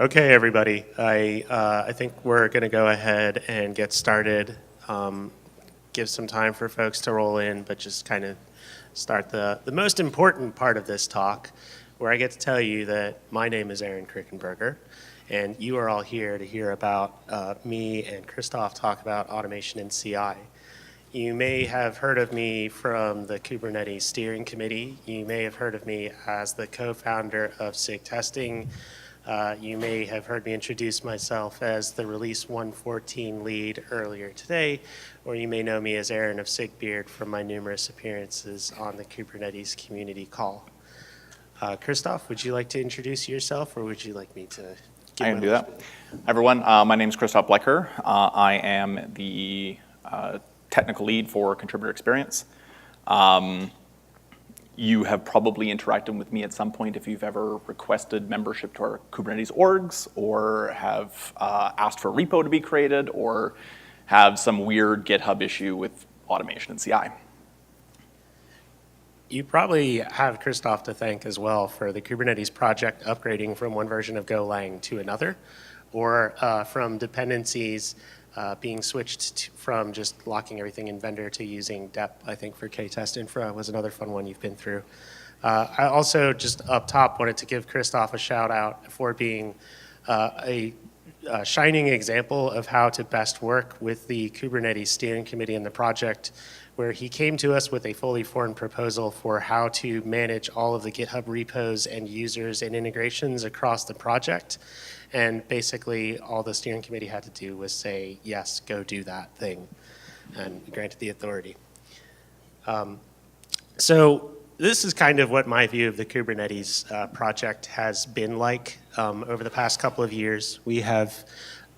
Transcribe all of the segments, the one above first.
Okay, everybody. I think we're going to go ahead and get started. Give some time for folks to roll in, but just kind of start the most important part of this talk, where I get to tell you that my name is Aaron Crickenberger, and you are all here to hear about me and Cristoph talk about automation and CI. You may have heard of me from the Kubernetes Steering Committee. You may have heard of me as the co-founder of SIG Testing. You may have heard me introduce myself as the Release 114 lead earlier today, or you may know me as Aaron of SIGBeard from my numerous appearances on the Kubernetes community call. Cristoph, would you like to introduce yourself, or would you like me to give I can do that. Hi, everyone. My name is Cristoph Blecker. I am the technical lead for contributor experience. You have probably interacted with me at some point if you've ever requested membership to our Kubernetes orgs, or have asked for a repo to be created, or have some weird GitHub issue with automation and CI. You probably have Cristoph to thank as well for the Kubernetes project upgrading from one version of Golang to another, or from dependencies being switched from just locking everything in vendor to using dep, I think, for K-test infra was another fun one you've been through. I also, just up top, wanted to give Cristoph a shout out for being a shining example of how to best work with the Kubernetes Steering Committee and the project, where he came to us with a fully formed proposal for how to manage all of the GitHub repos and users and integrations across the project. And basically, all the steering committee had to do was say, yes, go do that thing, and we granted the authority. So this is kind of what my view of the Kubernetes project has been like over the past couple of years. We have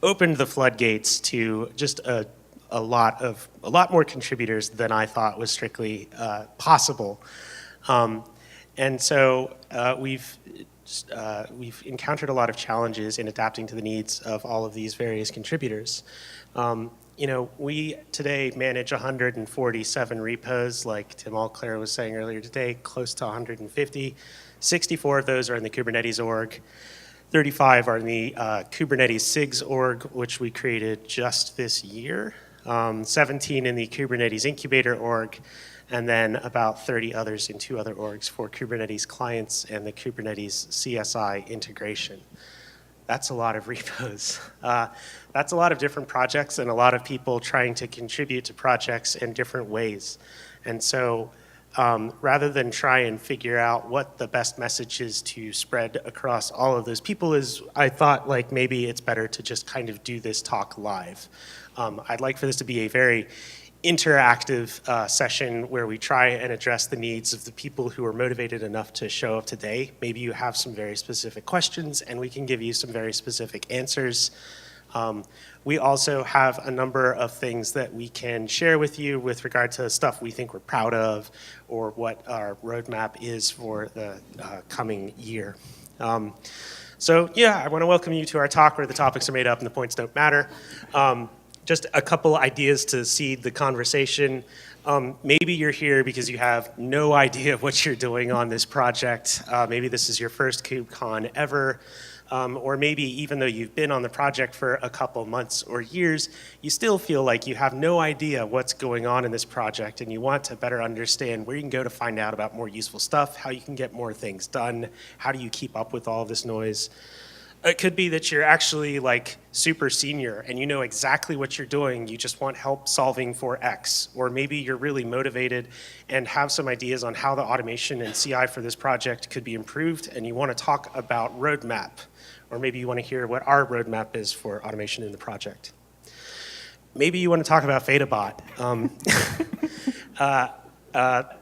opened the floodgates to just a lot more contributors than I thought was strictly possible. And so we've encountered a lot of challenges in adapting to the needs of all of these various contributors. We today manage 147 repos, like Tim Allclair was saying earlier today, close to 150. 64 of those are in the Kubernetes org. 35 are in the Kubernetes SIGs org, which we created just this year. 17 in the Kubernetes incubator org, and then about 30 others in 2 other orgs for Kubernetes clients and the Kubernetes CSI integration. That's a lot of repos. That's a lot of different projects and a lot of people trying to contribute to projects in different ways. And so rather than try and figure out what the best message is to spread across all of those people, I thought like maybe it's better to just kind of do this talk live. I'd like for this to be a very interactive session where we try and address the needs of the people who are motivated enough to show up today. Maybe you have some very specific questions and we can give you some very specific answers. We also have a number of things that we can share with you with regard to stuff we think we're proud of or what our roadmap is for the coming year. So yeah, I want to welcome you to our talk where the topics are made up and the points don't matter. Just a couple ideas to seed the conversation. Maybe you're here because you have no idea what you're doing on this project. Maybe this is your first KubeCon ever. Or maybe even though you've been on the project for a couple months or years, you still feel like you have no idea what's going on in this project and you want to better understand where you can go to find out about more useful stuff, how you can get more things done, how do you keep up with all of this noise. It could be that you're actually like super senior and you know exactly what you're doing, you just want help solving for X. Or maybe you're really motivated and have some ideas on how the automation and CI for this project could be improved and you want to talk about roadmap. Or maybe you want to hear what our roadmap is for automation in the project. Maybe you want to talk about FetaBot.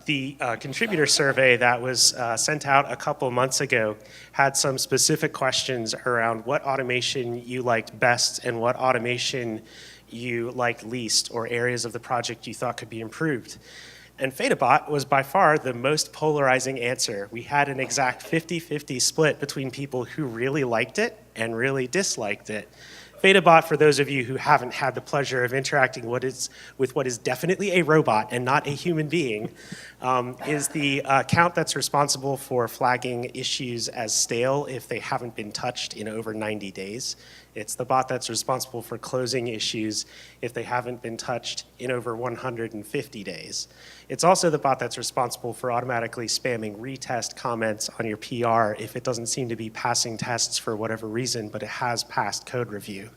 The contributor survey that was sent out a couple months ago had some specific questions around what automation you liked best and what automation you liked least, or areas of the project you thought could be improved. And FetaBot was by far the most polarizing answer. We had an exact 50-50 split between people who really liked it and really disliked it. BetaBot, for those of you who haven't had the pleasure of interacting with what is definitely a robot and not a human being, is the account that's responsible for flagging issues as stale if they haven't been touched in over 90 days. It's the bot that's responsible for closing issues if they haven't been touched in over 150 days. It's also the bot that's responsible for automatically spamming retest comments on your PR if it doesn't seem to be passing tests for whatever reason, but it has passed code review.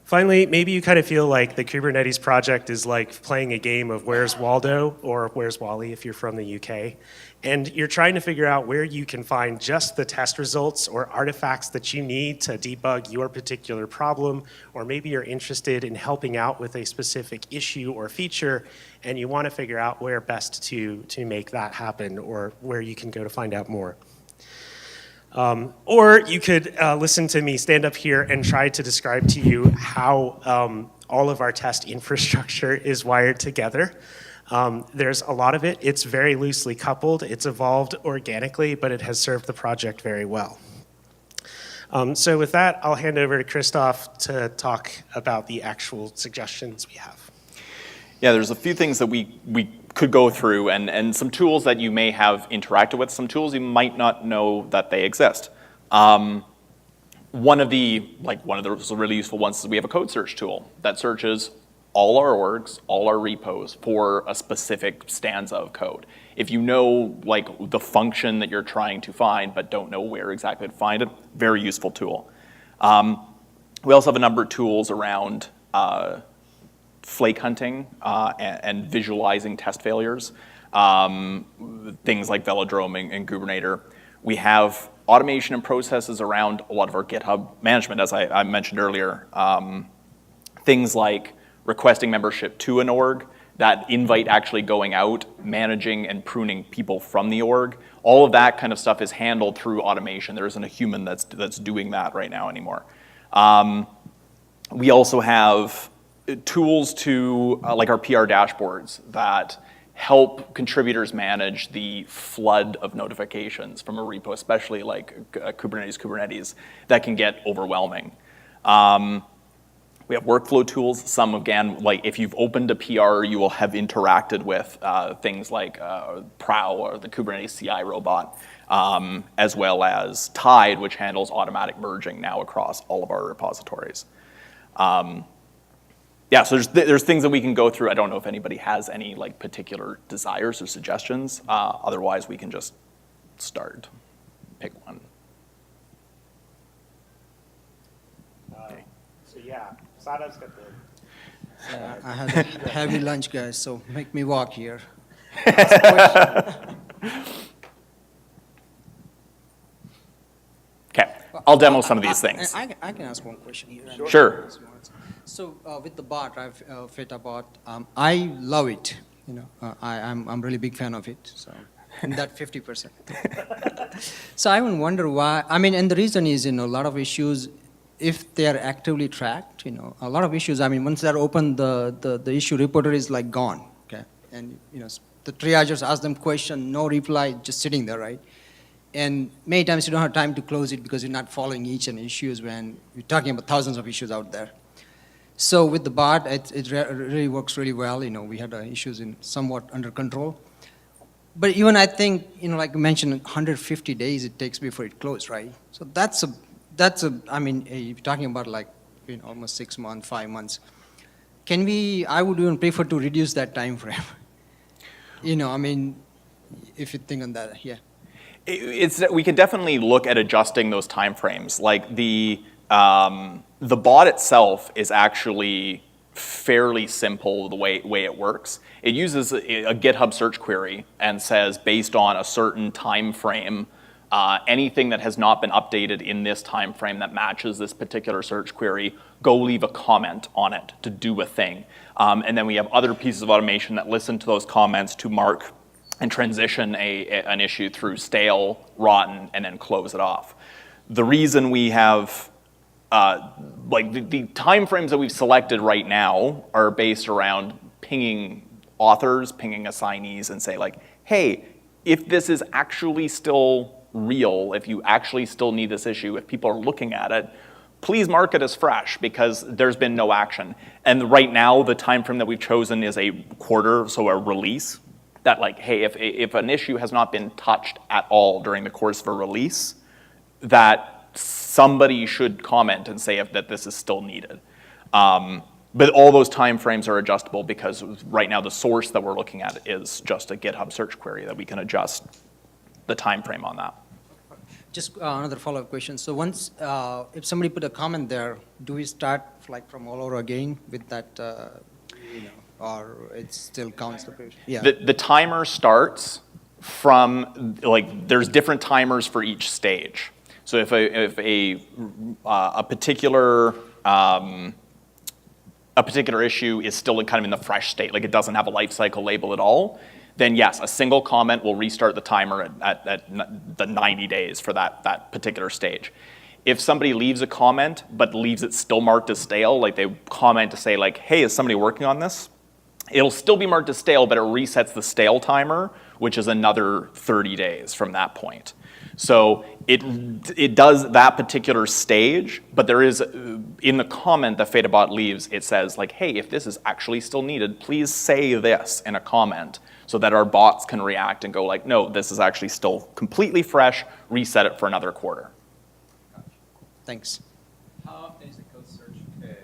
Finally, maybe you kind of feel like the Kubernetes project is like playing a game of Where's Waldo or Where's Wally if you're from the UK. And you're trying to figure out where you can find just the test results or artifacts that you need to debug your particular problem, or maybe you're interested in helping out with a specific issue or feature, and you want to figure out where best to make that happen or where you can go to find out more. Or you could listen to me stand up here and try to describe to you how all of our test infrastructure is wired together. There's a lot of it. It's very loosely coupled. It's evolved organically, but it has served the project very well. So with that, I'll hand over to Cristoph to talk about the actual suggestions we have. Yeah, there's a few things that we could go through, and some tools that you may have interacted with, some tools you might not know that they exist. One of those really useful ones is we have a code search tool that searches all our orgs, all our repos for a specific stanza of code. If you know like the function that you're trying to find but don't know where exactly to find it, very useful tool. We also have a number of tools around flake hunting and visualizing test failures, things like Velodrome and Kubernetes. We have automation and processes around a lot of our GitHub management, as I mentioned earlier. Things like requesting membership to an org, that invite actually going out, managing and pruning people from the org. All of that kind of stuff is handled through automation. There isn't a human that's doing that right now anymore. We also have tools to, like our PR dashboards, that help contributors manage the flood of notifications from a repo, especially like Kubernetes, that can get overwhelming. We have workflow tools. Some, again, like if you've opened a PR, you will have interacted with things like Prow or the Kubernetes CI robot, as well as Tide, which handles automatic merging now across all of our repositories. Yeah, so there's things that we can go through. I don't know if anybody has any like particular desires or suggestions. Otherwise, we can just start. Pick one. So yeah, Sadav's got the... I had a heavy lunch, guys, so make me walk here. Okay, I'll demo some of these things. I can ask one question here. Sure. So with the bot, Feta bot, I love it. You know, I'm a really big fan of it. So in that 50%. So I would wonder why. I mean, and the reason is, you know, a lot of issues, if they are actively tracked, you know, a lot of issues. I mean, once they're open, the issue reporter is like gone. Okay, and you know, the triagers ask them question, no reply, just sitting there, right? And many times you don't have time to close it because you're not following each and issues when you're talking about thousands of issues out there. So with the bot, it really works really well. You know, we had issues in somewhat under control. But even I think, you know, like you mentioned, 150 days it takes before it closes, right? So that's a. I mean, you're talking about like, you know, almost 6 months, 5 months. Can we? I would even prefer to reduce that time frame. You know, I mean, if you think on that, yeah. We can definitely look at adjusting those time frames. Like the bot itself is actually fairly simple the way it works. It uses a GitHub search query and says, based on a certain time frame, anything that has not been updated in this time frame that matches this particular search query, go leave a comment on it to do a thing. And then we have other pieces of automation that listen to those comments to mark and transition an issue through stale, rotten, and then close it off. The reason we have the time frames that we've selected right now are based around pinging authors, pinging assignees, and say like, hey, if this is actually still real, if you actually still need this issue, if people are looking at it, please mark it as fresh because there's been no action. And right now, the time frame that we've chosen is a quarter, so a release. That like, hey, if an issue has not been touched at all during the course of a release, that somebody should comment and say that this is still needed. But all those time frames are adjustable because right now the source that we're looking at is just a GitHub search query that we can adjust the time frame on that. Just another follow-up question. So once, if somebody put a comment there, do we start like from all over again with that, or it still counts the page? Yeah. The timer starts from, like, there's different timers for each stage. So if a particular issue is still kind of in the fresh state, like it doesn't have a life cycle label at all, then yes, a single comment will restart the timer at the 90 days for that particular stage. If somebody leaves a comment but leaves it still marked as stale, like they comment to say like, hey, is somebody working on this? It'll still be marked as stale, but it resets the stale timer, which is another 30 days from that point. So it does that particular stage, but there is, in the comment that FetaBot leaves, it says like, hey, if this is actually still needed, please say this in a comment so that our bots can react and go like, no, this is actually still completely fresh, reset it for another quarter. Thanks. How often is the code search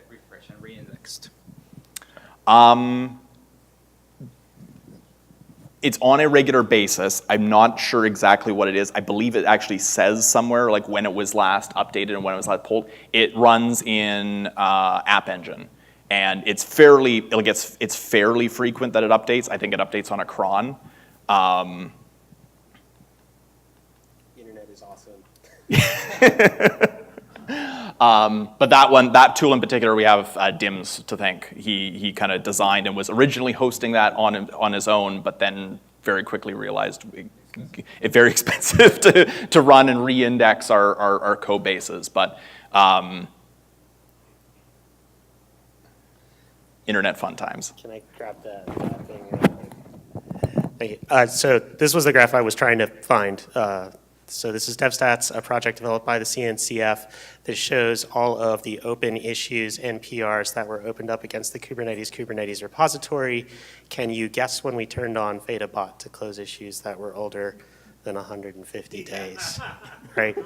refreshed and re-indexed? It's on a regular basis. I'm not sure exactly what it is. I believe it actually says somewhere like when it was last updated and when it was last pulled. It runs in App Engine, and it's fairly it's fairly frequent that it updates. I think it updates on a cron. Internet is awesome. But that tool in particular, we have Dims to thank. He kind of designed and was originally hosting that on his own, but then very quickly realized it's very expensive to run and re-index our code bases. But internet fun times. Can I grab that thing real quick? Thank you. So this was the graph I was trying to find. So this is DevStats, a project developed by the CNCF that shows all of the open issues and PRs that were opened up against the Kubernetes repository. Can you guess when we turned on FetaBot to close issues that were older than 150 days, right?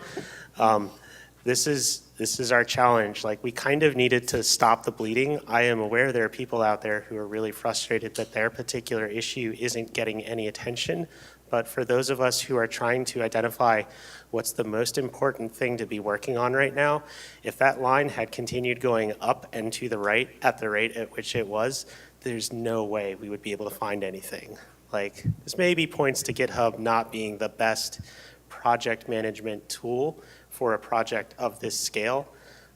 This is our challenge. Like, we kind of needed to stop the bleeding. I am aware there are people out there who are really frustrated that their particular issue isn't getting any attention. But for those of us who are trying to identify what's the most important thing to be working on right now, if that line had continued going up and to the right at the rate at which it was, there's no way we would be able to find anything. Like, this maybe points to GitHub not being the best project management tool for a project of this scale.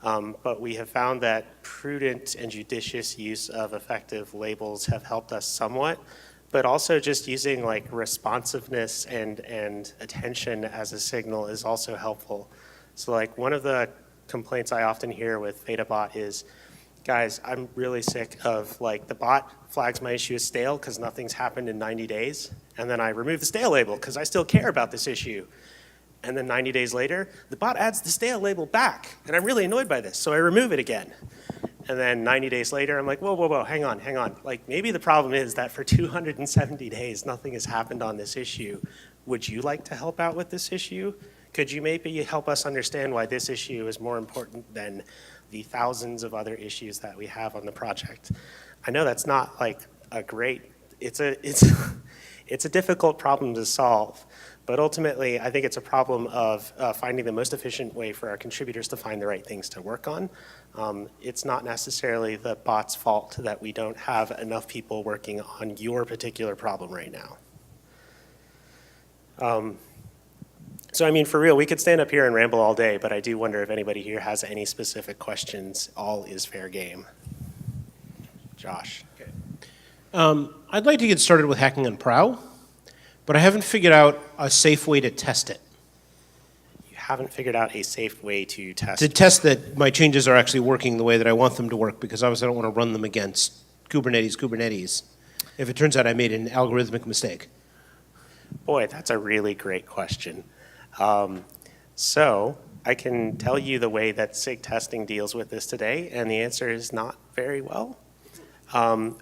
But we have found that prudent and judicious use of effective labels have helped us somewhat. But also just using like responsiveness and attention as a signal is also helpful. So like one of the complaints I often hear with FetaBot is, guys, I'm really sick of like the bot flags my issue as stale because nothing's happened in 90 days. And then I remove the stale label because I still care about this issue. And then 90 days later, the bot adds the stale label back. And I'm really annoyed by this, so I remove it again. And then 90 days later, I'm like, whoa, hang on. Like, maybe the problem is that for 270 days, nothing has happened on this issue. Would you like to help out with this issue? Could you maybe help us understand why this issue is more important than the thousands of other issues that we have on the project? I know that's not like a great, it's a difficult problem to solve. But ultimately, I think it's a problem of finding the most efficient way for our contributors to find the right things to work on. It's not necessarily the bot's fault that we don't have enough people working on your particular problem right now. So I mean, for real, we could stand up here and ramble all day, but I do wonder if anybody here has any specific questions. All is fair game. Josh. Okay. I'd like to get started with hacking on Prow, but I haven't figured out a safe way to test it. You haven't figured out a safe way to test To test that my changes are actually working the way that I want them to work, because obviously I don't want to run them against Kubernetes, if it turns out I made an algorithmic mistake. Boy, that's a really great question. So I can tell you the way that SIG testing deals with this today, and the answer is not very well.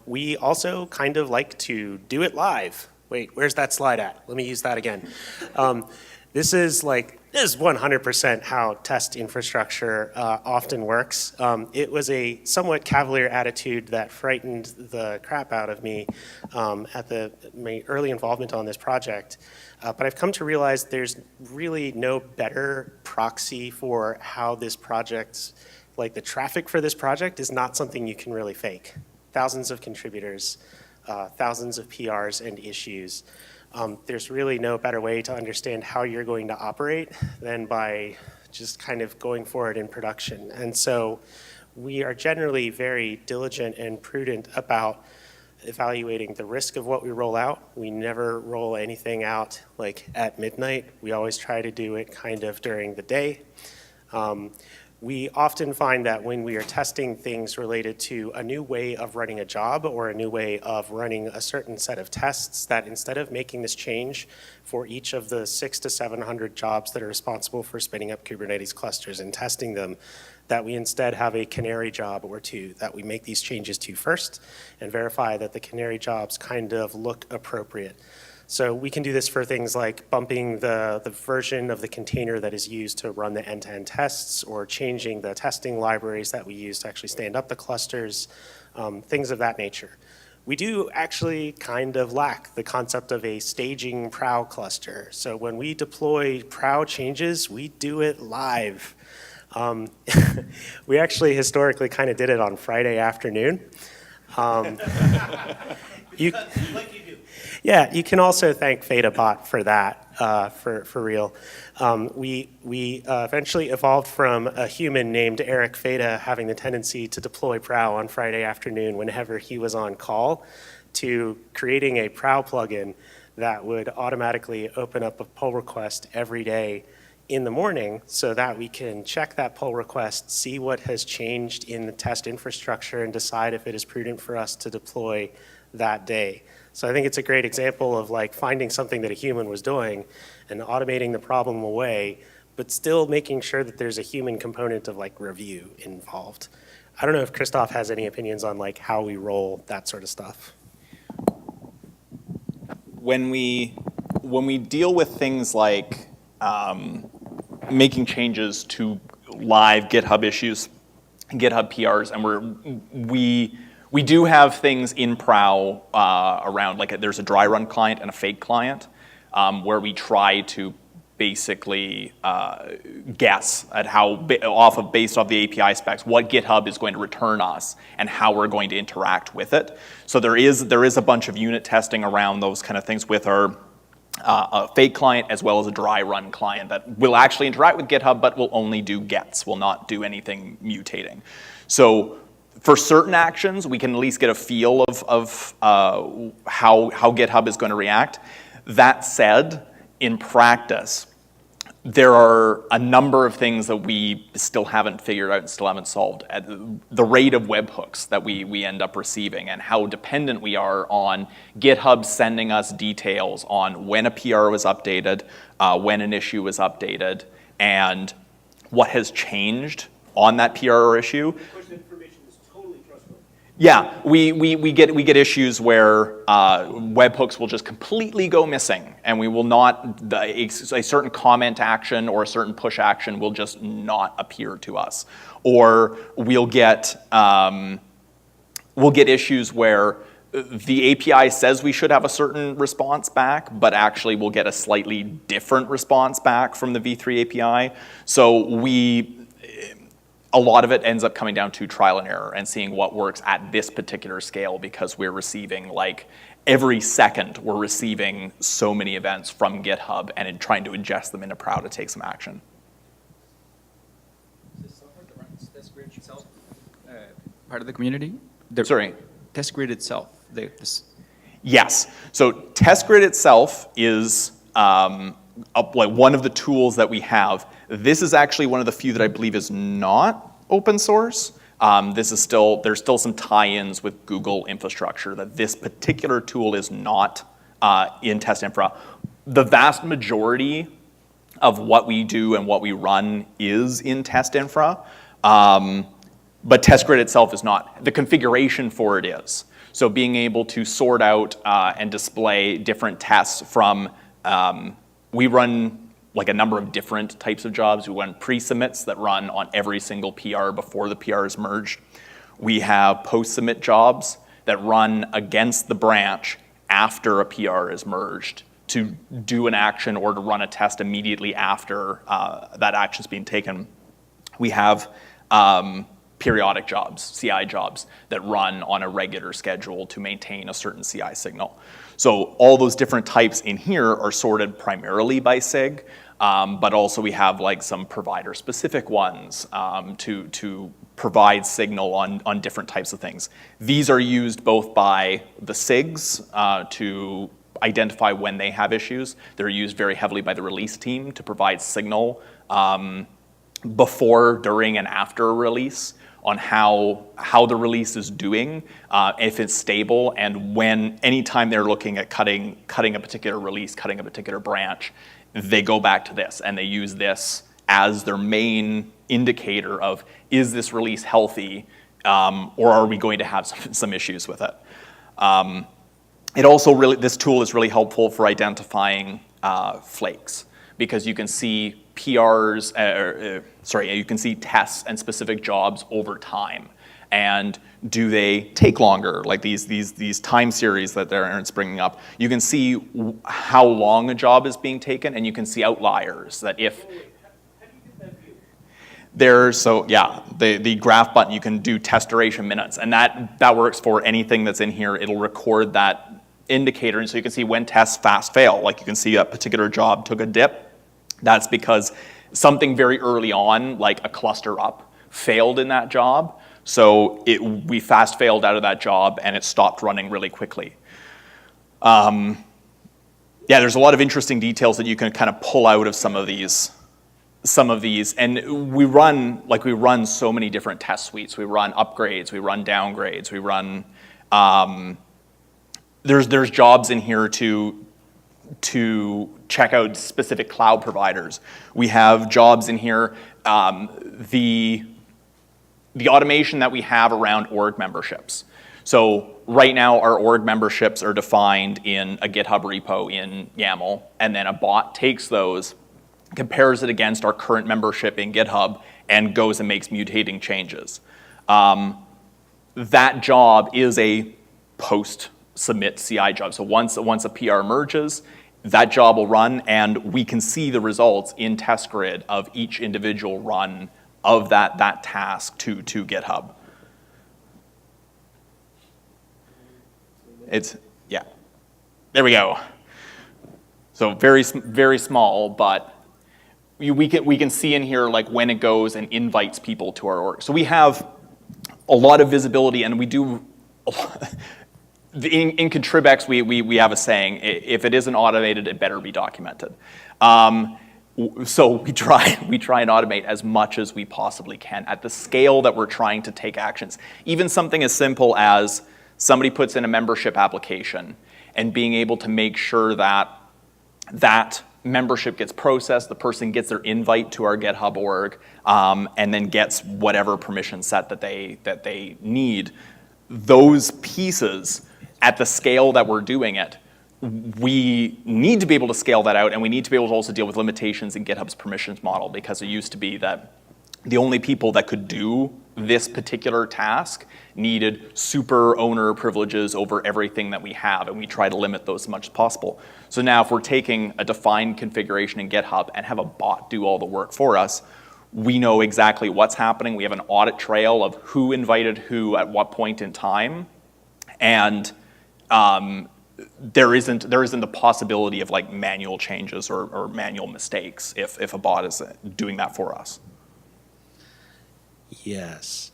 We also kind of like to do it live. Wait, where's that slide at? Let me use that again. This is 100% how test infrastructure often works. It was a somewhat cavalier attitude that frightened the crap out of me at my early involvement on this project. But I've come to realize there's really no better proxy for how this project, the traffic for this project is not something you can really fake. Thousands of contributors, thousands of PRs and issues. There's really no better way to understand how you're going to operate than by just kind of going forward in production. And so we are generally very diligent and prudent about evaluating the risk of what we roll out. We never roll anything out at midnight. We always try to do it kind of during the day. We often find that when we are testing things related to a new way of running a job or a new way of running a certain set of tests, that instead of making this change for each of the 600 to 700 jobs that are responsible for spinning up Kubernetes clusters and testing them, that we instead have a canary job or two that we make these changes to first and verify that the canary jobs kind of look appropriate. So we can do this for things like bumping the version of the container that is used to run the end-to-end tests, or changing the testing libraries that we use to actually stand up the clusters, things of that nature. We do actually kind of lack the concept of a staging prow cluster. So when we deploy prow changes, we do it live. We actually historically kind of did it on Friday afternoon. Yeah, you can also thank FetaBot for that, for real. We eventually evolved from a human named Eric Feta having the tendency to deploy Prow on Friday afternoon whenever he was on call, to creating a Prow plugin that would automatically open up a pull request every day in the morning so that we can check that pull request, see what has changed in the test infrastructure, and decide if it is prudent for us to deploy that day. So I think it's a great example of finding something that a human was doing and automating the problem away, but still making sure that there's a human component of review involved. I don't know if Cristoph has any opinions on how we roll that sort of stuff. When we deal with things like making changes to live GitHub issues, GitHub PRs, and we do have things in Prow around, there's a dry run client and a fake client, where we try to basically guess at how, based off the API specs, what GitHub is going to return us and how we're going to interact with it. So there is a bunch of unit testing around those kind of things with our a fake client as well as a dry run client that will actually interact with GitHub, but will only do gets, will not do anything mutating. So for certain actions, we can at least get a feel of how GitHub is going to react. That said, in practice, there are a number of things that we still haven't figured out and still haven't solved. At the rate of webhooks that we end up receiving, and how dependent we are on GitHub sending us details on when a PR was updated, when an issue was updated, and what has changed on that PR or issue. Yeah, we get issues where webhooks will just completely go missing, and we will not, a certain comment action or a certain push action will just not appear to us. Or we'll get issues where the API says we should have a certain response back, but actually we'll get a slightly different response back from the V3 API. So a lot of it ends up coming down to trial and error and seeing what works at this particular scale, because we're receiving every second we're receiving so many events from GitHub and trying to ingest them into Prow to take some action. Is this software that runs TestGrid itself part of the community? Sorry? TestGrid itself. Yes. So TestGrid itself is one of the tools that we have. This is actually one of the few that I believe is not open source. There's still some tie-ins with Google infrastructure that this particular tool is not in test infra. The vast majority of what we do and what we run is in test infra, but test grid itself is not. The configuration for it is. So being able to sort out and display different tests from, we run like a number of different types of jobs. We run pre-submits that run on every single PR before the PR is merged. We have post-submit jobs that run against the branch after a PR is merged to do an action or to run a test immediately after that action's being taken. We have periodic jobs, CI jobs, that run on a regular schedule to maintain a certain CI signal. So all those different types in here are sorted primarily by SIG, but also we have like some provider-specific ones to provide signal on different types of things. These are used both by the SIGs to identify when they have issues. They're used very heavily by the release team to provide signal before, during, and after a release on how the release is doing, if it's stable, and when anytime they're looking at cutting a particular release, cutting a particular branch, they go back to this and they use this as their main indicator of, is this release healthy, or are we going to have some issues with it? It also really, this tool is really helpful for identifying flakes, because you can see PRs, you can see tests and specific jobs over time. And do they take longer? Like these time series that Aaron's bringing up, you can see how long a job is being taken, and you can see outliers that if there's, so yeah, the graph button, you can do test duration minutes, and that works for anything that's in here. It'll record that indicator, and so you can see when tests fast fail. Like you can see a particular job took a dip. That's because something very early on, like a cluster up, failed in that job. So we fast failed out of that job and it stopped running really quickly. Yeah, there's a lot of interesting details that you can kind of pull out of some of these. And we run so many different test suites. We run upgrades, we run downgrades, we run, there's jobs in here to check out specific cloud providers. We have jobs in here, the automation that we have around org memberships. So right now our org memberships are defined in a GitHub repo in YAML, and then a bot takes those, compares it against our current membership in GitHub, and goes and makes mutating changes. That job is a post-submit CI job. So once a PR merges, that job will run, and we can see the results in test grid of each individual run of that task to GitHub. Yeah, there we go. So very small, but we can see in here like when it goes and invites people to our org. So we have a lot of visibility, and we do. In Contribex, we have a saying: if it isn't automated, it better be documented. So we try and automate as much as we possibly can at the scale that we're trying to take actions. Even something as simple as somebody puts in a membership application and being able to make sure that that membership gets processed, the person gets their invite to our GitHub org, and then gets whatever permission set that they need. Those pieces, at the scale that we're doing it, we need to be able to scale that out, and we need to be able to also deal with limitations in GitHub's permissions model, because it used to be that the only people that could do this particular task needed super owner privileges over everything that we have, and we try to limit those as much as possible. So now if we're taking a defined configuration in GitHub and have a bot do all the work for us, we know exactly what's happening. We have an audit trail of who invited who at what point in time, and there isn't the possibility of like manual changes or manual mistakes if a bot is doing that for us. Yes.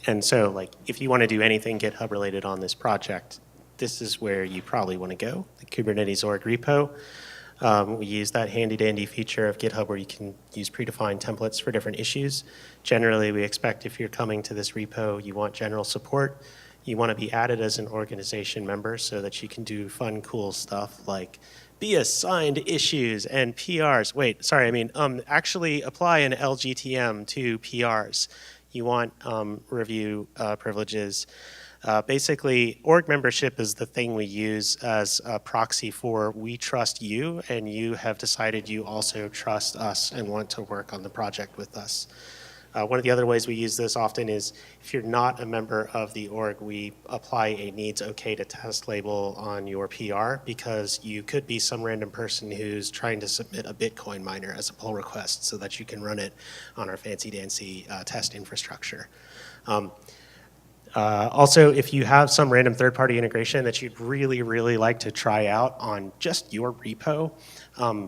And so like if you want to do anything GitHub related on this project, this is where you probably want to go, the Kubernetes org repo. We use that handy dandy feature of GitHub where you can use predefined templates for different issues. Generally, we expect if you're coming to this repo, you want general support. You want to be added as an organization member so that you can do fun, cool stuff like be assigned issues and PRs. Wait, sorry, I mean, actually apply an LGTM to PRs. You want review privileges. Basically, org membership is the thing we use as a proxy for we trust you, and you have decided you also trust us and want to work on the project with us. One of the other ways we use this often is if you're not a member of the org, we apply a needs okay to test label on your PR because you could be some random person who's trying to submit a Bitcoin miner as a pull request so that you can run it on our fancy-dancy test infrastructure. Also, if you have some random third-party integration that you'd really, really like to try out on just your repo,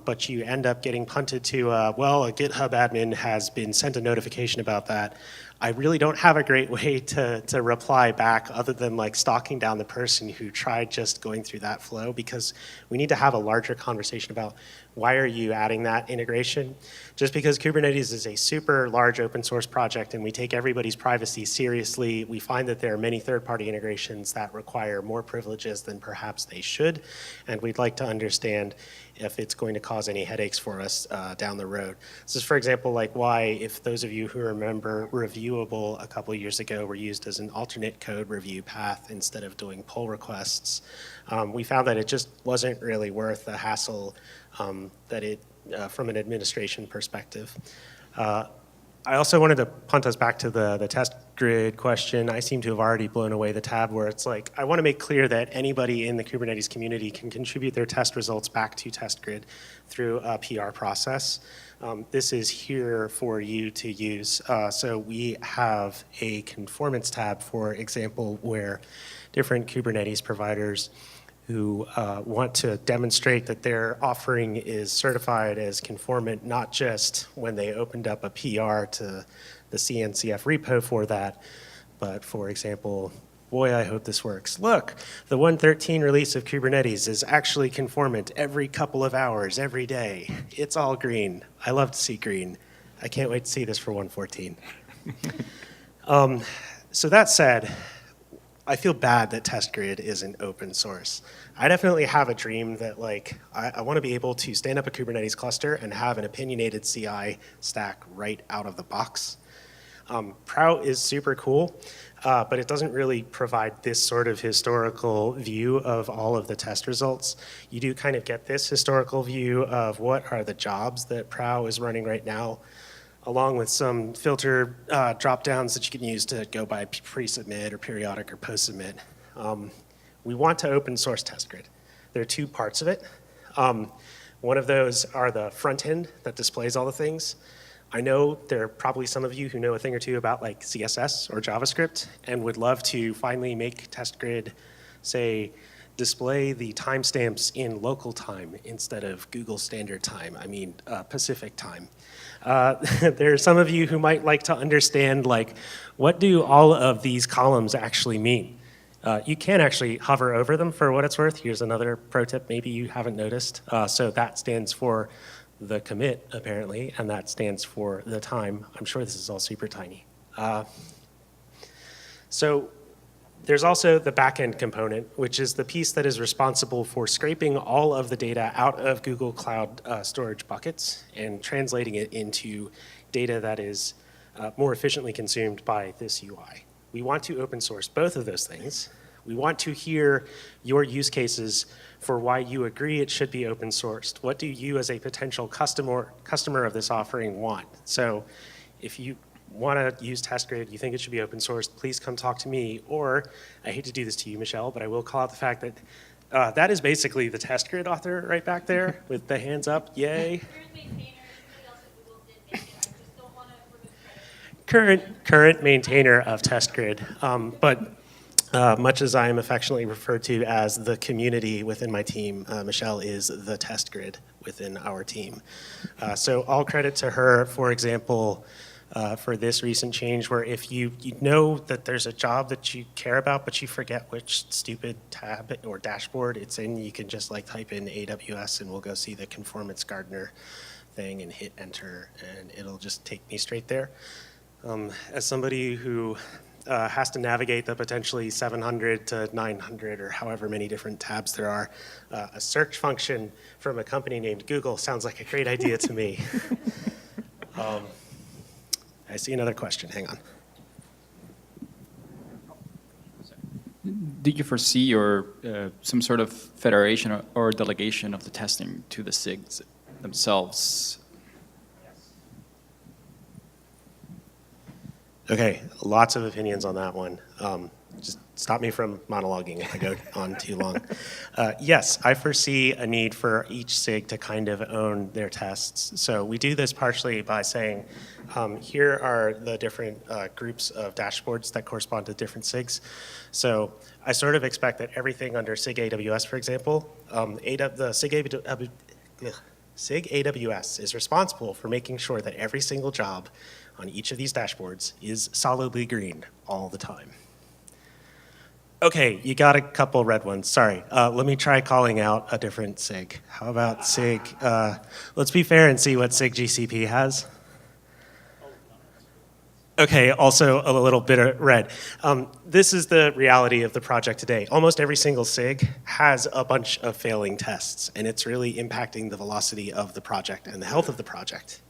but you end up getting punted to, well, a GitHub admin has been sent a notification about that. I really don't have a great way to reply back other than like stalking down the person who tried just going through that flow, because we need to have a larger conversation about why are you adding that integration? Just because Kubernetes is a super large open source project and we take everybody's privacy seriously, we find that there are many third-party integrations that require more privileges than perhaps they should, and we'd like to understand if it's going to cause any headaches for us down the road. This is, for example, like why, if those of you who remember, reviewable a couple years ago were used as an alternate code review path instead of doing pull requests. We found that it just wasn't really worth the hassle that it, from an administration perspective. I also wanted to punt us back to the test grid question. I seem to have already blown away the tab where it's like, I want to make clear that anybody in the Kubernetes community can contribute their test results back to test grid through a PR process. This is here for you to use. So we have a conformance tab, for example, where different Kubernetes providers who want to demonstrate that their offering is certified as conformant, not just when they opened up a PR to the CNCF repo for that, but for example, boy, I hope this works. Look, the 1.13 release of Kubernetes is actually conformant every couple of hours, every day. It's all green. I love to see green. I can't wait to see this for 1.14. So that said, I feel bad that test grid isn't open source. I definitely have a dream that like, I want to be able to stand up a Kubernetes cluster and have an opinionated CI stack right out of the box. Prout is super cool, but it doesn't really provide this sort of historical view of all of the test results. You do kind of get this historical view of what are the jobs that Prout is running right now, along with some filter drop-downs that you can use to go by pre-submit or periodic or post-submit. We want to open source test grid. There are two parts of it. One of those are the front end that displays all the things. I know there are probably some of you who know a thing or two about like CSS or JavaScript and would love to finally make test grid, say, display the timestamps in local time instead of Google Standard Time, I mean Pacific time. There are some of you who might like to understand like, what do all of these columns actually mean? You can actually hover over them for what it's worth. Here's another pro tip maybe you haven't noticed. So that stands for the commit, apparently, and that stands for the time. I'm sure this is all super tiny. So there's also the backend component, which is the piece that is responsible for scraping all of the data out of Google Cloud storage buckets and translating it into data that is more efficiently consumed by this UI. We want to open source both of those things. We want to hear your use cases for why you agree it should be open sourced. What do you as a potential customer of this offering want? So if you want to use test grid, you think it should be open sourced, please come talk to me. Or, I hate to do this to you, Michelle, but I will call out the fact that that is basically the test grid author right back there with the hands up, yay. Current maintainer of test grid, but much as I am affectionately referred to as the community within my team, Michelle is the test grid within our team. So all credit to her, for example, for this recent change where if you know that there's a job that you care about but you forget which stupid tab or dashboard it's in, you can just like type in AWS and we'll go see the conformance gardener thing and hit enter and it'll just take me straight there. As somebody who has to navigate the potentially 700 to 900 or however many different tabs there are. A search function from a company named Google sounds like a great idea to me. I see another question. Hang on. Do you foresee some sort of federation or delegation of the testing to the SIGs themselves? Okay, lots of opinions on that one. Just stop me from monologuing if I go on too long. Yes, I foresee a need for each SIG to kind of own their tests. So we do this partially by saying, here are the different groups of dashboards that correspond to different SIGs. So I sort of expect that everything under SIG AWS, for example, the SIG AWS is responsible for making sure that every single job on each of these dashboards is solidly green all the time. Okay, you got a couple red ones. Sorry. Let me try calling out a different SIG. How about SIG? Let's be fair and see what SIG GCP has. Okay, also a little bit of red. This is the reality of the project today. Almost every single SIG has a bunch of failing tests, and it's really impacting the velocity of the project and the health of the project.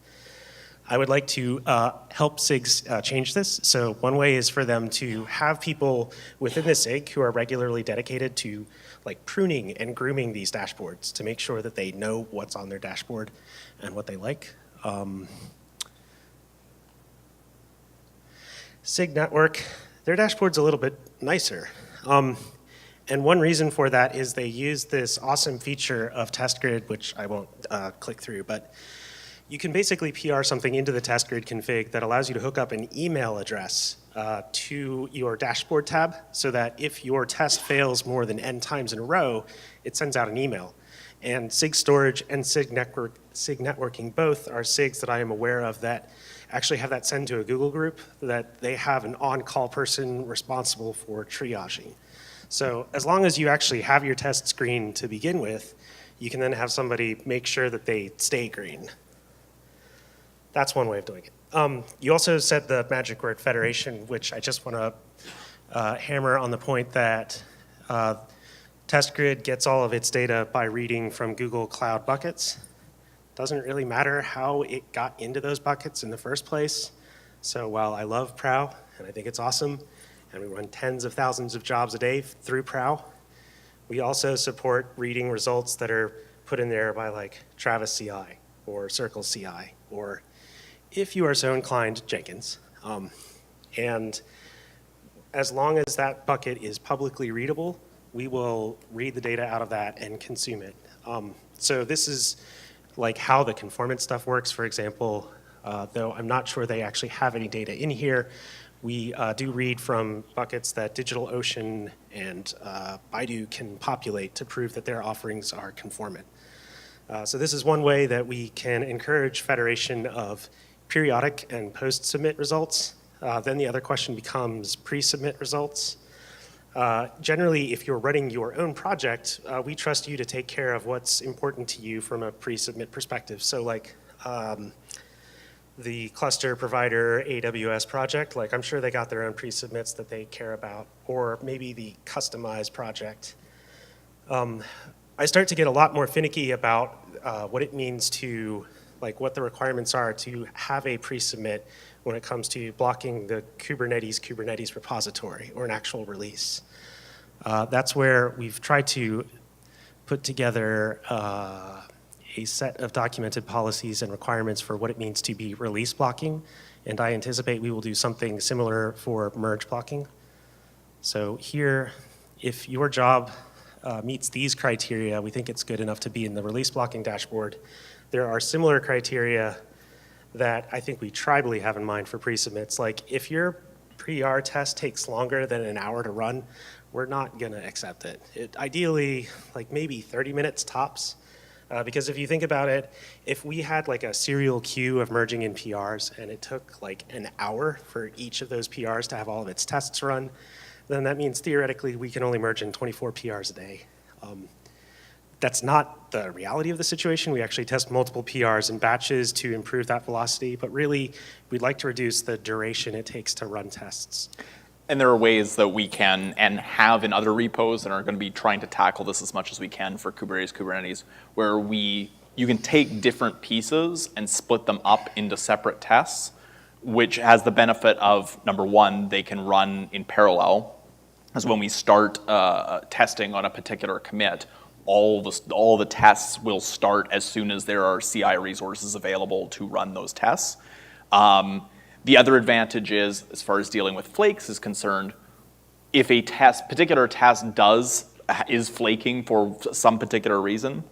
I would like to help SIGs change this. So one way is for them to have people within the SIG who are regularly dedicated to like pruning and grooming these dashboards to make sure that they know what's on their dashboard and what they like. SIG network, their dashboard's a little bit nicer. And one reason for that is they use this awesome feature of test grid, which I won't click through, but you can basically PR something into the test grid config that allows you to hook up an email address to your dashboard tab so that if your test fails more than n times in a row, it sends out an email. And SIG storage and SIG networking both are SIGs that I am aware of that actually have that send to a Google group that they have an on-call person responsible for triaging. So as long as you actually have your tests green to begin with, you can then have somebody make sure that they stay green. That's one way of doing it. You also said the magic word federation, which I just want to hammer on the point that test grid gets all of its data by reading from Google Cloud buckets. Doesn't really matter how it got into those buckets in the first place. So while I love Prow, and I think it's awesome, and we run tens of thousands of jobs a day through Prow, we also support reading results that are put in there by like Travis CI or Circle CI or, if you are so inclined, Jenkins. And as long as that bucket is publicly readable, we will read the data out of that and consume it. So this is like how the conformance stuff works, for example, though I'm not sure they actually have any data in here. We do read from buckets that DigitalOcean and Baidu can populate to prove that their offerings are conformant. So this is one way that we can encourage federation of periodic and post-submit results. Then the other question becomes pre-submit results. Generally, if you're running your own project, we trust you to take care of what's important to you from a pre-submit perspective. So like the cluster provider AWS project, like I'm sure they got their own pre-submits that they care about, or maybe the customized project. I start to get a lot more finicky about what it means to, like what the requirements are to have a pre-submit when it comes to blocking the Kubernetes repository or an actual release. That's where we've tried to put together a set of documented policies and requirements for what it means to be release blocking, and I anticipate we will do something similar for merge blocking. So here, if your job meets these criteria, we think it's good enough to be in the release blocking dashboard. There are similar criteria that I think we tribally have in mind for pre-submits. Like if your PR test takes longer than an hour to run, we're not gonna accept it. Ideally, like maybe 30 minutes tops. Because if you think about it, if we had like a serial queue of merging in PRs and it took like an hour for each of those PRs to have all of its tests run, then that means theoretically we can only merge in 24 PRs a day. That's not the reality of the situation. We actually test multiple PRs in batches to improve that velocity, but really we'd like to reduce the duration it takes to run tests. And there are ways that we can, and have in other repos, and are going to be trying to tackle this as much as we can for Kubernetes, where you can take different pieces and split them up into separate tests, which has the benefit of, number one, they can run in parallel. As when we start testing on a particular commit, all the tests will start as soon as there are CI resources available to run those tests. The other advantage is, as far as dealing with flakes is concerned, if a particular test is flaking for some particular reason,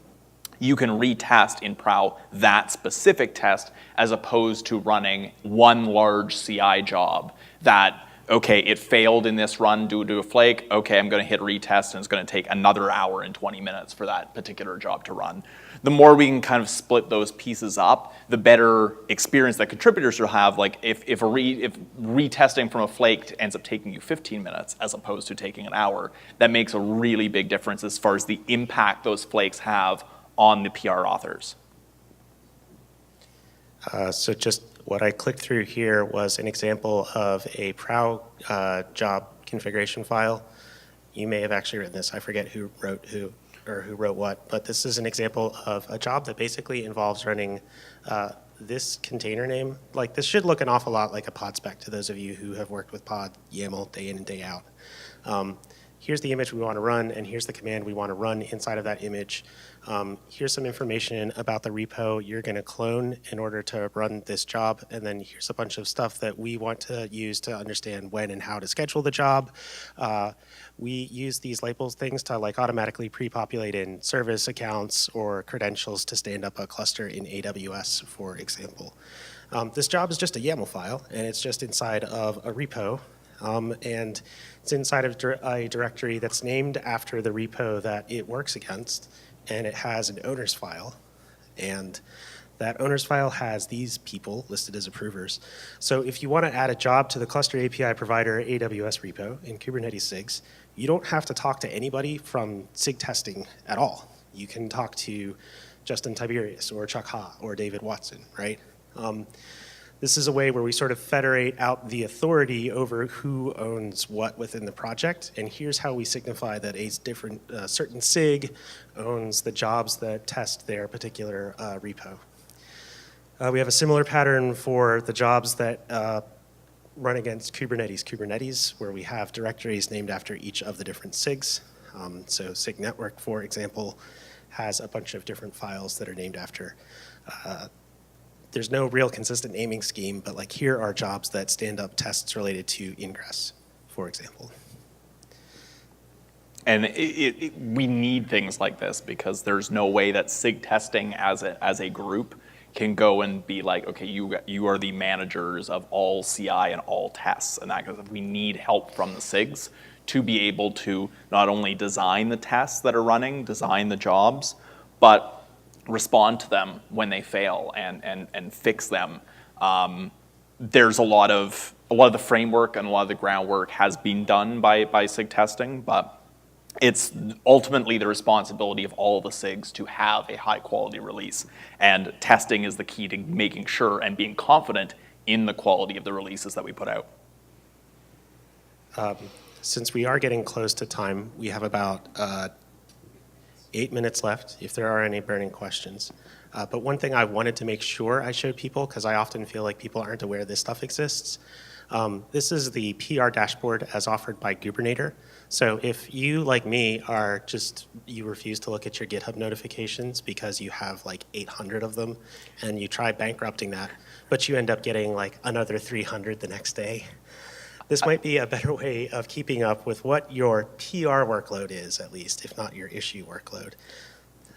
you can retest in Prow that specific test as opposed to running one large CI job that, okay, it failed in this run due to a flake, okay, I'm going to hit retest and it's going to take another hour and 20 minutes for that particular job to run. The more we can kind of split those pieces up, the better experience that contributors will have. Like if retesting from a flake ends up taking you 15 minutes as opposed to taking an hour, that makes a really big difference as far as the impact those flakes have on the PR authors. So just what I clicked through here was an example of a Prow job configuration file. You may have actually written this. I forget who wrote what, but this is an example of a job that basically involves running this container name. Like, this should look an awful lot like a pod spec to those of you who have worked with pod YAML day in and day out. Here's the image we want to run, and here's the command we want to run inside of that image. Here's some information about the repo you're going to clone in order to run this job, and then here's a bunch of stuff that we want to use to understand when and how to schedule the job. We use these labels things to like automatically pre-populate in service accounts or credentials to stand up a cluster in AWS, for example. This job is just a YAML file, and it's just inside of a repo. And it's inside of a directory that's named after the repo that it works against, and it has an owner's file. And that owner's file has these people listed as approvers. So if you want to add a job to the Cluster API Provider AWS repo in Kubernetes SIGs, you don't have to talk to anybody from SIG testing at all. You can talk to Justin Tiberius or Chuck Ha or David Watson, right? This is a way where we sort of federate out the authority over who owns what within the project, and here's how we signify that a certain SIG owns the jobs that test their particular repo. We have a similar pattern for the jobs that run against Kubernetes, where we have directories named after each of the different SIGs. So SIG network, for example, has a bunch of different files that are named after. There's no real consistent naming scheme, but like here are jobs that stand up tests related to ingress, for example. And we need things like this because there's no way that SIG testing as a group can go and be like, okay, you are the managers of all CI and all tests, and that because we need help from the SIGs to be able to not only design the tests that are running, design the jobs, but respond to them when they fail and fix them. There's a lot of the framework and a lot of the groundwork has been done by SIG testing, but it's ultimately the responsibility of all the SIGs to have a high quality release. And testing is the key to making sure and being confident in the quality of the releases that we put out. Since we are getting close to time, we have about 8 minutes left, if there are any burning questions. But one thing I wanted to make sure I showed people, because I often feel like people aren't aware this stuff exists. This is the PR dashboard as offered by Kubernetes. So if you, like me, you refuse to look at your GitHub notifications because you have like 800 of them, and you try bankrupting that, but you end up getting like another 300 the next day. This might be a better way of keeping up with what your PR workload is, at least, if not your issue workload.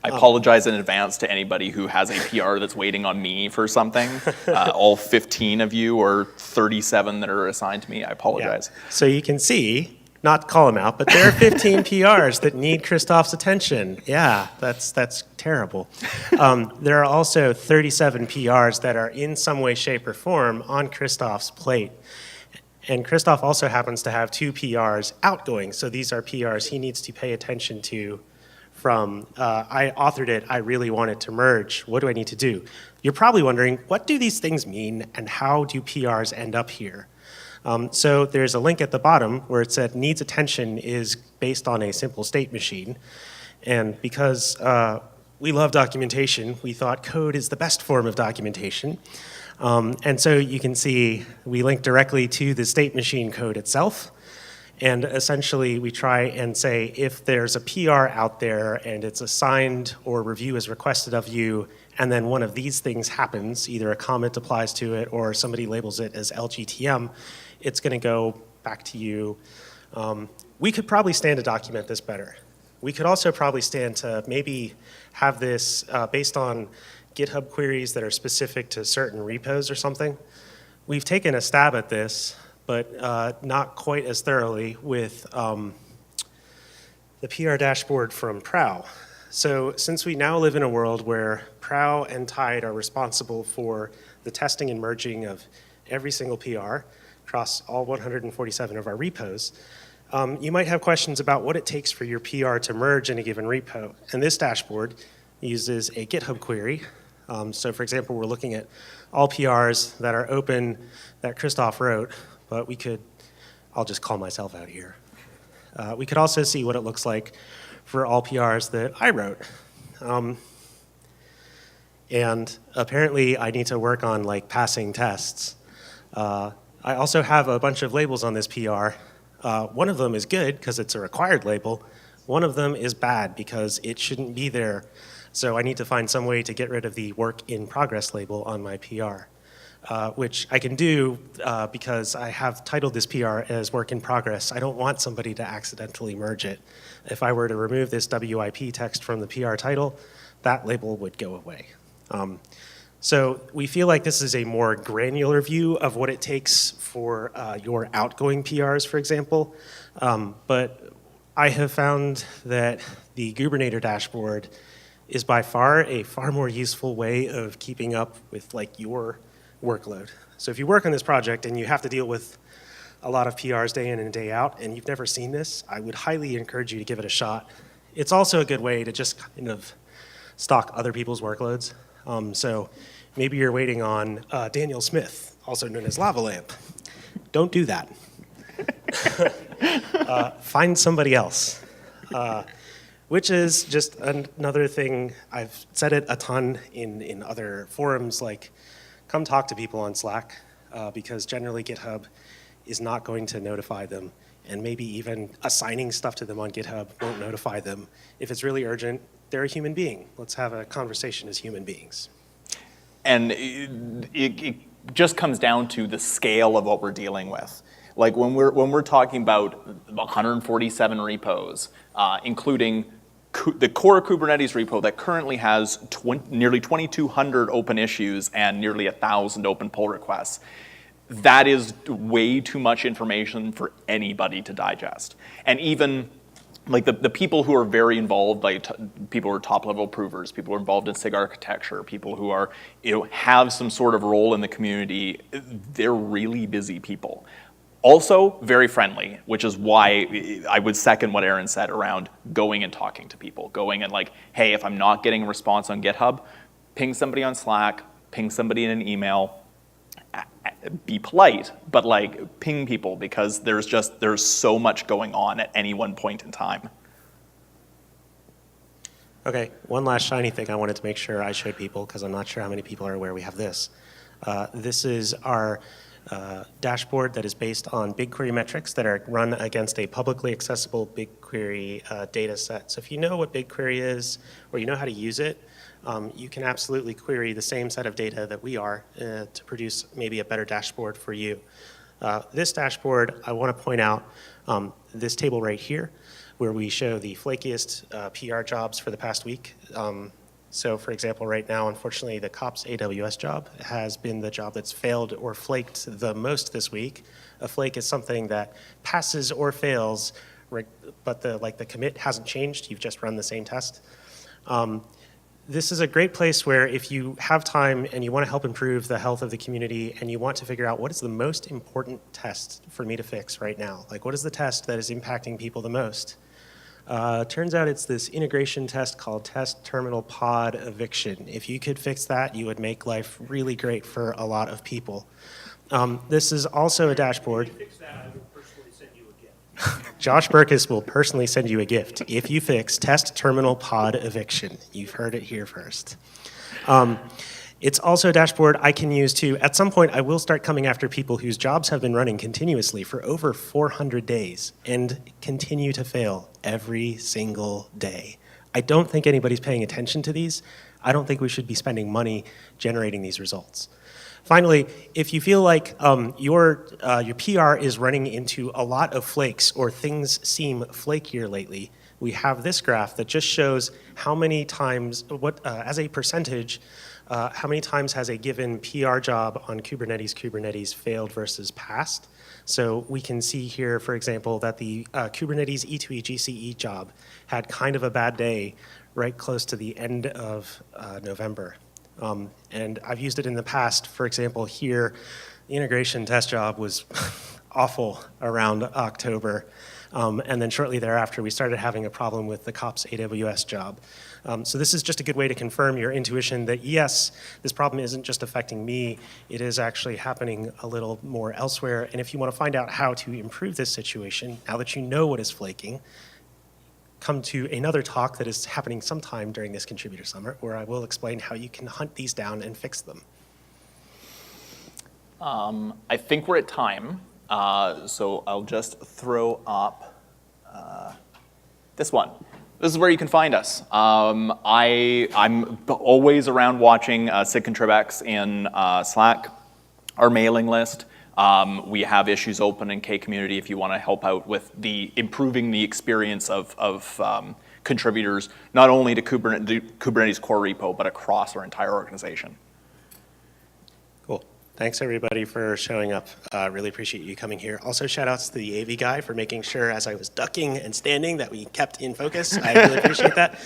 I apologize in advance to anybody who has a PR that's waiting on me for something. All 15 of you or 37 that are assigned to me, I apologize. Yeah. So you can see, not to call them out, but there are 15 PRs that need Christoph's attention. Yeah, that's terrible. There are also 37 PRs that are in some way, shape, or form on Christoph's plate. And Cristoph also happens to have 2 PRs outgoing, so these are PRs he needs to pay attention to from, I authored it, I really want it to merge, what do I need to do? You're probably wondering, what do these things mean and how do PRs end up here? So there's a link at the bottom where it said needs attention is based on a simple state machine. And because we love documentation, we thought code is the best form of documentation. And so you can see we link directly to the state machine code itself. And essentially, we try and say if there's a PR out there and it's assigned or review is requested of you, and then one of these things happens, either a comment applies to it or somebody labels it as LGTM, it's going to go back to you. We could probably stand to document this better. We could also probably stand to maybe have this based on GitHub queries that are specific to certain repos or something. We've taken a stab at this, but not quite as thoroughly with the PR dashboard from Prow. So since we now live in a world where Prow and Tide are responsible for the testing and merging of every single PR across all 147 of our repos, you might have questions about what it takes for your PR to merge in a given repo. And this dashboard uses a GitHub query. So for example, we're looking at all PRs that are open that Cristoph wrote, but we could, I'll just call myself out here. We could also see what it looks like for all PRs that I wrote. And apparently I need to work on like passing tests. I also have a bunch of labels on this PR. One of them is good because it's a required label. One of them is bad because it shouldn't be there. So I need to find some way to get rid of the work in progress label on my PR, which I can do because I have titled this PR as work in progress. I don't want somebody to accidentally merge it. If I were to remove this WIP text from the PR title, that label would go away. So we feel like this is a more granular view of what it takes for your outgoing PRs, for example. But I have found that the Kubernetes dashboard is by far a far more useful way of keeping up with like your workload. So if you work on this project and you have to deal with a lot of PRs day in and day out and you've never seen this, I would highly encourage you to give it a shot. It's also a good way to just kind of stock other people's workloads. So maybe you're waiting on Daniel Smith, also known as Lava Lamp. Don't do that. Find somebody else. Which is just another thing, I've said it a ton in other forums, like come talk to people on Slack, because generally GitHub is not going to notify them, and maybe even assigning stuff to them on GitHub won't notify them. If it's really urgent, they're a human being. Let's have a conversation as human beings. And it just comes down to the scale of what we're dealing with. Like when we're talking about 147 repos, including the core Kubernetes repo that currently has nearly 2,200 open issues and nearly 1,000 open pull requests, that is way too much information for anybody to digest. And even like the people who are very involved, like people who are top level approvers, people who are involved in SIG architecture, people who are, have some sort of role in the community, they're really busy people. Also, very friendly, which is why I would second what Aaron said around going and talking to people, going and like, hey, if I'm not getting a response on GitHub, ping somebody on Slack, ping somebody in an email, be polite, but like ping people because there's so much going on at any one point in time. Okay, one last shiny thing I wanted to make sure I showed people because I'm not sure how many people are aware we have this. This is our dashboard that is based on BigQuery metrics that are run against a publicly accessible BigQuery data set. So if you know what BigQuery is or you know how to use it, you can absolutely query the same set of data that we are to produce maybe a better dashboard for you. This dashboard, I want to point out this table right here where we show the flakiest PR jobs for the past week. So for example, right now, unfortunately, the COPS AWS job has been the job that's failed or flaked the most this week. A flake is something that passes or fails, but the commit hasn't changed. You've just run the same test. This is a great place where if you have time and you want to help improve the health of the community and you want to figure out what is the most important test for me to fix right now, like what is the test that is impacting people the most? Turns out it's this integration test called test terminal pod eviction. If you could fix that, you would make life really great for a lot of people. This is also a dashboard. Josh Burkus will personally send you a gift if you fix test terminal pod eviction. You've heard it here first. It's also a dashboard I can use to, at some point, I will start coming after people whose jobs have been running continuously for over 400 days and continue to fail every single day. I don't think anybody's paying attention to these. I don't think we should be spending money generating these results. Finally, if you feel like your PR is running into a lot of flakes or things seem flakier lately, we have this graph that just shows how many times, as a percentage, how many times has a given PR job on Kubernetes failed versus passed. So we can see here, for example, that the Kubernetes E2E GCE job had kind of a bad day right close to the end of November. And I've used it in the past. For example, here, the integration test job was awful around October. And then shortly thereafter, we started having a problem with the COPS AWS job. So this is just a good way to confirm your intuition that, yes, this problem isn't just affecting me. It is actually happening a little more elsewhere. And if you want to find out how to improve this situation, now that you know what is flaking, come to another talk that is happening sometime during this Contributor Summit, where I will explain how you can hunt these down and fix them. I think we're at time, so I'll just throw up this one. This is where you can find us. I'm always around watching SIG-Contrib-X in Slack, our mailing list. We have issues open in K-Community if you want to help out with improving the experience of contributors, not only to the Kubernetes core repo, but across our entire organization. Cool. Thanks, everybody, for showing up. Really appreciate you coming here. Also, shout outs to the AV guy for making sure, as I was ducking and standing, that we kept in focus. I really appreciate that.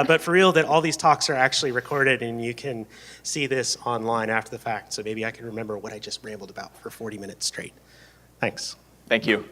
But for real, that all these talks are actually recorded, and you can see this online after the fact. So maybe I can remember what I just rambled about for 40 minutes straight. Thanks. Thank you.